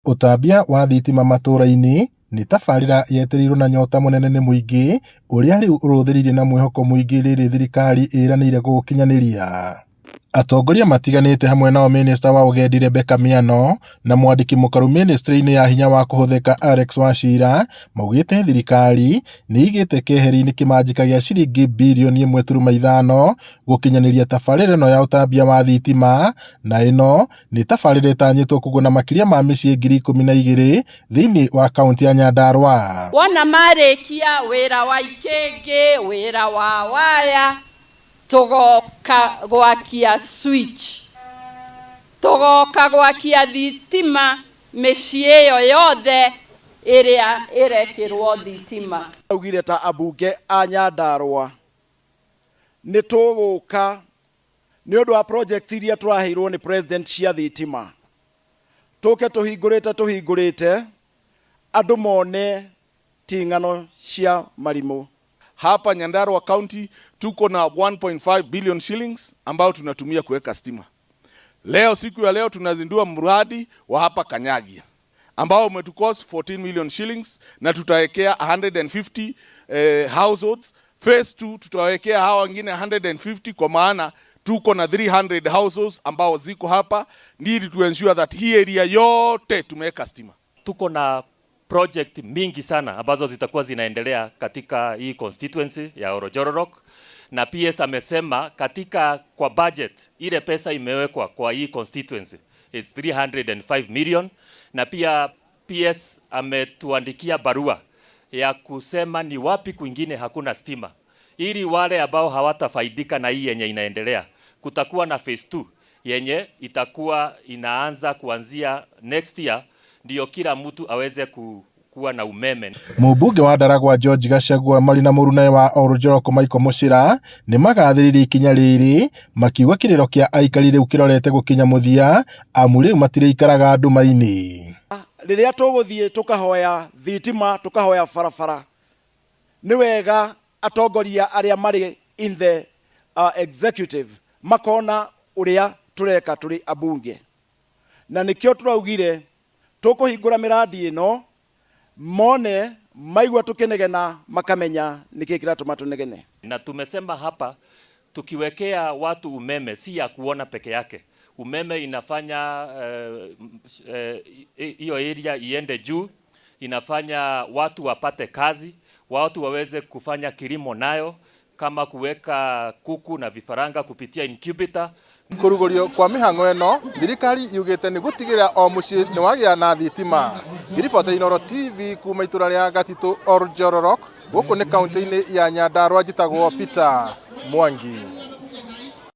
Utambia wa thitima matũra-inĩ nĩ tabarĩra yetereirwo na nyota mũnene nĩ mũingĩ ũrĩa rĩu ũrũthĩrĩirie na mwĩhoko mũingĩ rĩrĩ thirikari ĩranĩire gũgũkinyanĩria. Atongoria matiganĩte hamwe nao Minista wa Ũgendi Rebecca Miano na mwandĩki mũkaru Ministry-inĩ ya hinya wa kũhũthĩka Alex Wachira maugĩte thirikari nĩ igĩte keheri-inĩ kĩmanjĩka gĩa ciringi birioni 1.5 gũkinyanĩria tabarĩra ĩno ya ũtambia wa thitima, na ĩno nĩ tabarĩra ĩtanyĩtwo kũguna makĩria ma mĩciĩ 12,000 thĩinĩ wa kaunti ya Nyandarua. Wona marĩkia wĩra wa ikĩngĩ, wĩra wa waya, tugoka gwakia switch, tugoka gwakia thitima mĩciĩ ĩyo yothe ĩrĩa ĩrekĩrwo thitima. Augire ta ambunge a Nyandarua nĩ tũgũka nĩ ũndũ wa projects iria tũraheirwo nĩ president cia thitima, tũke tũhingũrĩte andũ mone ting'ano cia marimũ. Hapa Nyandarua County tuko na 1.5 billion shillings ambao tunatumia kuweka stima. Leo siku ya leo tunazindua mradi wa hapa Kanyagia ambao umetukost 14 million shillings na tutawekea 150 households. Phase 2 tutawekea hawa wengine 150 kwa maana tuko na 300 households ambao ziko hapa ili to ensure that hii area yote tumeweka stima. Tuko na project mingi sana ambazo zitakuwa zinaendelea katika hii constituency ya Orojororok, na PS amesema katika kwa budget ile pesa imewekwa kwa hii constituency is 305 million, na pia PS ametuandikia barua ya kusema ni wapi kwingine hakuna stima, ili wale ambao hawatafaidika na hii yenye inaendelea. Kutakuwa na phase 2 yenye itakuwa inaanza kuanzia next year, ndio kila mtu aweze kuwa na umeme. Mũmbunge wa Ndaragwa George Gachagua marĩ na mũrũnawe wa Orojorok Michael Muchira nĩ magathĩrĩirie ikinya rĩrĩ, makiuga kĩrĩro kĩa aikari rĩu kĩrorete gũkinya mũthia, amu rĩu matirĩikaraga nduma-inĩ. Rĩrĩa tũgũthiĩ tũkahoya thitima, tũkahoya barabara, nĩ wega atongoria arĩa marĩ in the executive makona ũrĩa tũreka tũrĩ ambunge, na nĩkĩo tũraugire tũkũhingũra miradi ĩno mone maigua tukinegena makamenya niki kiratuma tunegene. Na tumesema hapa tukiwekea watu umeme si ya kuona peke yake. Umeme inafanya hiyo area iende juu, inafanya watu wapate kazi, watu waweze kufanya kilimo nayo, kama kuweka kuku na vifaranga kupitia incubator. Kũrugũrio kwa mĩhang'o ĩno, thirikari yugĩte nĩ gũtigĩrĩra o mũciĩ nĩ wagĩa na thitima. Ngiribota Inooro TV kuma itũra rĩa Gatitũ Orojororok, gũkũ nĩ kaunti-inĩ ya Nyandarua, njĩtagwo Peter Mwangi.